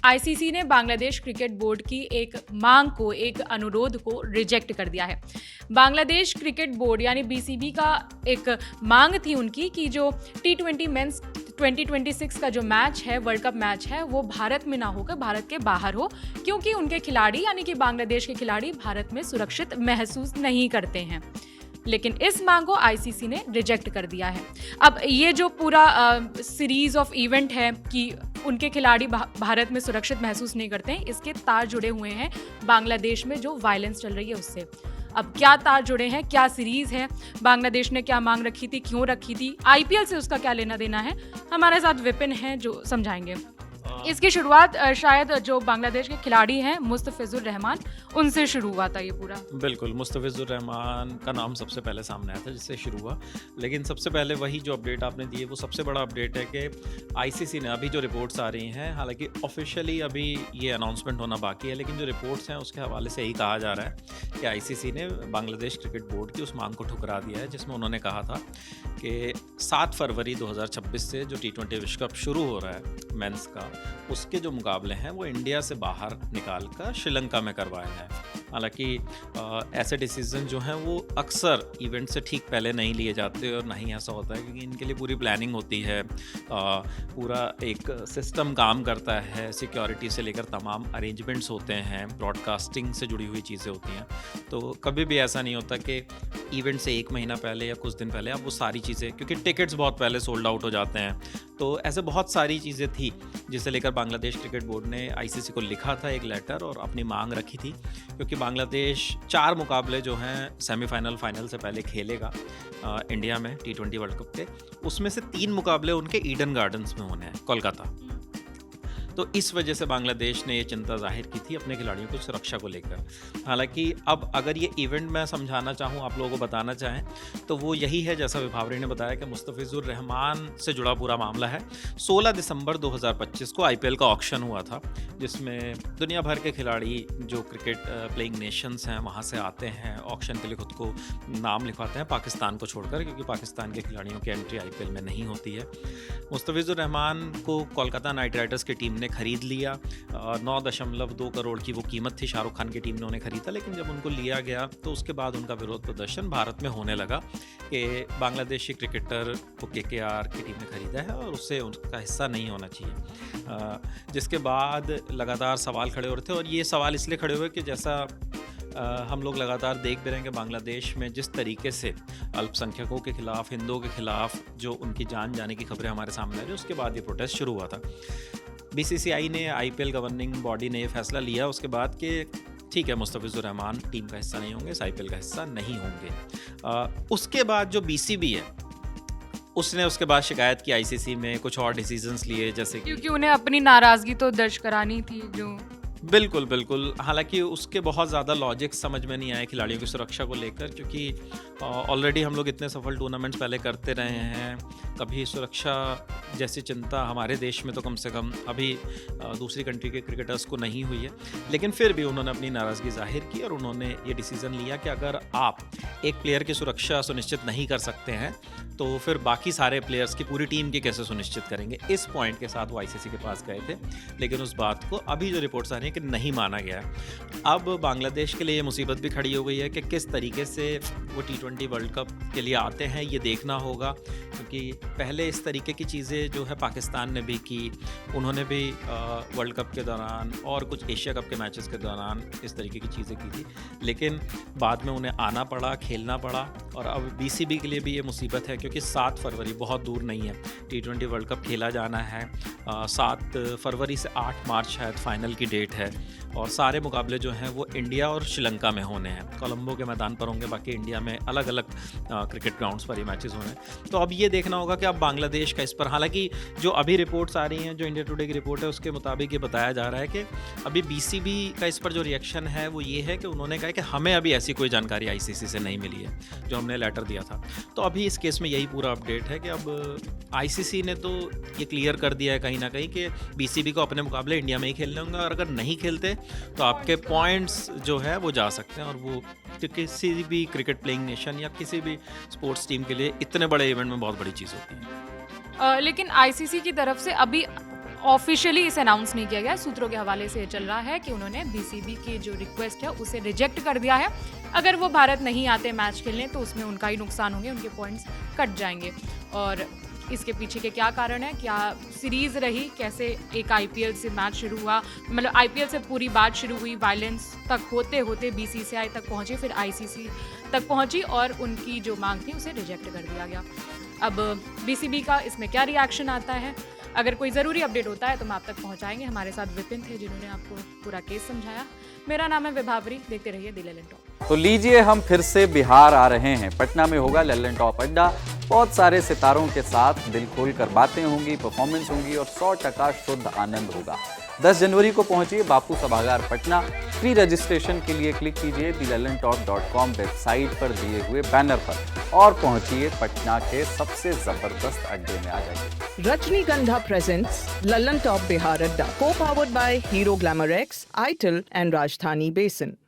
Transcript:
ICC ने Bangladesh cricket board की एक मांग को, एक अनुरोध को रिजेक्ट कर दिया है। बांग्लादेश क्रिकेट बोर्ड यानी बीसीबी का एक मांग थी उनकी कि जो टी20 मेंस 2026 का जो मैच है, वर्ल्ड कप मैच है, वो भारत में ना होकर भारत के बाहर हो, क्योंकि उनके खिलाड़ी यानी कि बांग्लादेश के खिलाड़ी भारत में सुरक्षित महसूस नहीं करते हैं। लेकिन इस मांग को आईसीसी ने रिजेक्ट कर दिया है। अब ये जो पूरा सीरीज ऑफ इवेंट है कि उनके खिलाड़ी भारत में सुरक्षित महसूस नहीं करते हैं, इसके तार जुड़े हुए हैं बांग्लादेश में जो वायलेंस चल रही है उससे। अब क्या तार जुड़े हैं, क्या सीरीज है, बांग्लादेश ने क्या मांग रखी थी, क्यों रखी थी, आईपीएल से उसका क्या लेना देना है, हमारे साथ विपिन हैं जो समझाएंगे। इसकी शुरुआत शायद जो बांग्लादेश के खिलाड़ी हैं मुस्तफिजुर रहमान, उनसे शुरू हुआ था ये पूरा। बिल्कुल, मुस्तफिजुर रहमान का नाम सबसे पहले सामने आया था जिससे शुरू हुआ। लेकिन सबसे पहले वही जो अपडेट आपने दी है वो सबसे बड़ा अपडेट है कि आईसीसी ने अभी जो रिपोर्ट्स आ रही हैं, हालांकि ऑफिशियली अभी ये अनाउंसमेंट होना बाकी है, लेकिन जो रिपोर्ट्स हैं उसके हवाले से यही कहा जा रहा है कि आईसीसी ने बांग्लादेश क्रिकेट बोर्ड की उस मांग को ठुकरा दिया है जिसमें उन्होंने कहा था कि 7 फरवरी 2026 से जो टी20 विश्व कप शुरू हो रहा है मेंस का, उसके जो मुकाबले हैं वो इंडिया से बाहर निकाल कर श्रीलंका में करवाए हैं। हालांकि ऐसे डिसीजन जो हैं वो अक्सर इवेंट से ठीक पहले नहीं लिए जाते और ना ही ऐसा होता है, क्योंकि इनके लिए पूरी प्लानिंग होती है, पूरा एक सिस्टम काम करता है, सिक्योरिटी से लेकर तमाम अरेंजमेंट्स होते हैं, ब्रॉडकास्टिंग से जुड़ी हुई चीज़ें होती हैं। तो कभी भी ऐसा नहीं होता कि इवेंट से 1 महीना पहले या कुछ दिन पहले आप वो सारी चीज़ें, क्योंकि टिकट्स बहुत पहले सोल्ड आउट हो जाते हैं, तो ऐसे बहुत सारी चीज़ें थी जिसे लेकर बांग्लादेश क्रिकेट बोर्ड ने आईसीसी को लिखा था एक लेटर और अपनी मांग रखी थी। क्योंकि बांग्लादेश 4 मुकाबले जो हैं सेमीफाइनल फाइनल से पहले खेलेगा इंडिया में टी20 वर्ल्ड कप के, उसमें से 3 मुकाबले उनके ईडन गार्डन्स में होने हैं, कोलकाता। तो इस वजह से बांग्लादेश ने ये चिंता जाहिर की थी अपने खिलाड़ियों की सुरक्षा को लेकर। हालांकि अब अगर ये इवेंट मैं समझाना चाहूँ, आप लोगों को बताना चाहें, तो वो यही है जैसा विभावरी ने बताया कि मुस्तफिजुर रहमान से जुड़ा पूरा मामला है। 16 दिसंबर 2025 को आईपीएल का ऑक्शन हुआ था, जिसमें दुनिया भर के खिलाड़ी जो क्रिकेट प्लेइंग नेशंस हैं वहाँ से आते हैं, ऑक्शन के लिए खुद को नाम लिखवाते हैं पाकिस्तान को छोड़कर, क्योंकि पाकिस्तान के खिलाड़ियों की एंट्री आईपीएल में नहीं होती है। मुस्तफिजुर रहमान को कोलकाता नाइट राइडर्स की टीम ने खरीद लिया। 9.2 करोड़ की वो कीमत थी, शाहरुख खान की टीम ने उन्हें खरीदा। लेकिन जब उनको लिया गया तो उसके बाद उनका विरोध प्रदर्शन भारत में होने लगा कि बांग्लादेशी क्रिकेटर को केकेआर की टीम ने खरीदा है और उससे उनका हिस्सा नहीं होना चाहिए। जिसके बाद लगातार सवाल खड़े हो रहे थे, और ये सवाल इसलिए खड़े हुए कि जैसा हम लोग लगातार देख भी रहे हैं कि बांग्लादेश में जिस तरीके से अल्पसंख्यकों के खिलाफ, हिंदुओं के खिलाफ जो उनकी जान जाने की खबरें हमारे सामने आ रही, उसके बाद ये प्रोटेस्ट शुरू हुआ था। बीसीसीआई ने, आईपीएल गवर्निंग बॉडी ने ये फैसला लिया उसके बाद कि ठीक है, मुस्तफिजुर रहमान टीम का हिस्सा नहीं होंगे, इस आईपीएल का हिस्सा नहीं होंगे। उसके बाद जो बीसीबी है उसने उसके बाद शिकायत की आईसीसी में, कुछ और डिसीजंस लिए, जैसे क्योंकि उन्हें अपनी नाराज़गी तो दर्ज करानी थी जो बिल्कुल। हालांकि उसके बहुत ज़्यादा लॉजिक समझ में नहीं आए खिलाड़ियों की सुरक्षा को लेकर, क्योंकि ऑलरेडी हम लोग इतने सफल टूर्नामेंट्स पहले करते रहे हैं, कभी सुरक्षा जैसी चिंता हमारे देश में तो कम से कम अभी दूसरी कंट्री के क्रिकेटर्स को नहीं हुई है। लेकिन फिर भी उन्होंने अपनी नाराज़गी जाहिर की और उन्होंने ये डिसीज़न लिया कि अगर आप एक प्लेयर की सुरक्षा सुनिश्चित नहीं कर सकते हैं तो फिर बाकी सारे प्लेयर्स की, पूरी टीम की कैसे सुनिश्चित करेंगे। इस पॉइंट के साथ वो आईसीसी के पास गए थे, लेकिन उस बात को अभी जो रिपोर्ट्स आ रही हैं कि नहीं माना गया है। अब बांग्लादेश के लिए ये मुसीबत भी खड़ी हो गई है कि किस तरीके से वो टी20 वर्ल्ड कप के लिए आते हैं, ये देखना होगा, क्योंकि पहले इस तरीके की चीज़ें जो है पाकिस्तान ने भी की, उन्होंने भी वर्ल्ड कप के दौरान और कुछ एशिया कप के मैचेस के दौरान इस तरीके की चीज़ें की थी, लेकिन बाद में उन्हें आना पड़ा, खेलना पड़ा। और अब बीसीबी के लिए भी ये मुसीबत है, क्योंकि 7 फरवरी बहुत दूर नहीं है, टी20 वर्ल्ड कप खेला जाना है। 7 फरवरी से 8 मार्च शायद फाइनल की डेट है, और सारे मुकाबले जो हैं वो इंडिया और श्रीलंका में होने हैं, कोलंबो के मैदान पर होंगे, बाकी इंडिया में अलग अलग क्रिकेट ग्राउंड्स पर ये मैचेस होने हैं। तो अब ये देखना होगा कि अब बांग्लादेश का इस पर, हालांकि जो अभी रिपोर्ट्स आ रही हैं, जो इंडिया टुडे की रिपोर्ट है उसके मुताबिक ये बताया जा रहा है कि अभी बीसीबी का इस पर जो रिएक्शन है वो ये है कि उन्होंने कहा कि हमें अभी ऐसी कोई जानकारी आईसीसी से नहीं मिली है जो हमने लेटर दिया था। तो अभी इस केस में यही पूरा अपडेट है कि अब आईसीसी ने तो ये क्लियर कर दिया है कहीं ना कहीं कि बीसीबी को अपने मुकाबले इंडिया में ही खेलने होंगे, और अगर नहीं खेलते तो आपके पॉइंट्स जो है वो जा सकते हैं, और वो किसी भी क्रिकेट प्लेइंग नेशन या किसी भी स्पोर्ट्स टीम के लिए इतने बड़े इवेंट में बहुत बड़ी चीज़ होती है। लेकिन आईसीसी की तरफ से अभी ऑफिशियली इसे अनाउंस नहीं किया गया। सूत्रों के हवाले से ये चल रहा है कि उन्होंने बीसीबी की जो रिक्वेस्ट है उसे रिजेक्ट कर दिया है। अगर वो भारत नहीं आते मैच खेलने तो उसमें उनका ही नुकसान होंगे, उनके पॉइंट्स कट जाएंगे। और इसके पीछे के क्या कारण है, क्या सीरीज़ रही, कैसे एक आईपीएल से मैच शुरू हुआ, मतलब आईपीएल से पूरी बात शुरू हुई, वायलेंस तक होते होते बीसीसीआई तक पहुंची, फिर आईसीसी तक पहुंची और उनकी जो मांग थी उसे रिजेक्ट कर दिया गया। अब बीसीबी का इसमें क्या रिएक्शन आता है, अगर कोई ज़रूरी अपडेट होता है तो हम आप तक पहुंचाएंगे। हमारे साथ विपिन थे जिन्होंने आपको पूरा केस समझाया। मेरा नाम है विभावरी, देखते रहिए द ललन टॉप। तो लीजिए हम फिर से बिहार आ रहे हैं। पटना में होगा ललन टॉप अड्डा। बहुत सारे सितारों के साथ दिल खोल कर बातें होंगी, परफॉर्मेंस होंगी और 100% शुद्ध आनंद होगा। 10 जनवरी को पहुंचिए बापू सभागार पटना। फ्री रजिस्ट्रेशन के लिए क्लिक कीजिए thelalantop.com वेबसाइट पर दिए हुए बैनर पर और पहुंचिए पटना के सबसे जबरदस्त अड्डे में। आ जाइए। Rajnigandha presents Lallan Top Bihar Adda, co-powered by Hero Glamour X, ITIL and Rajdhani Basin.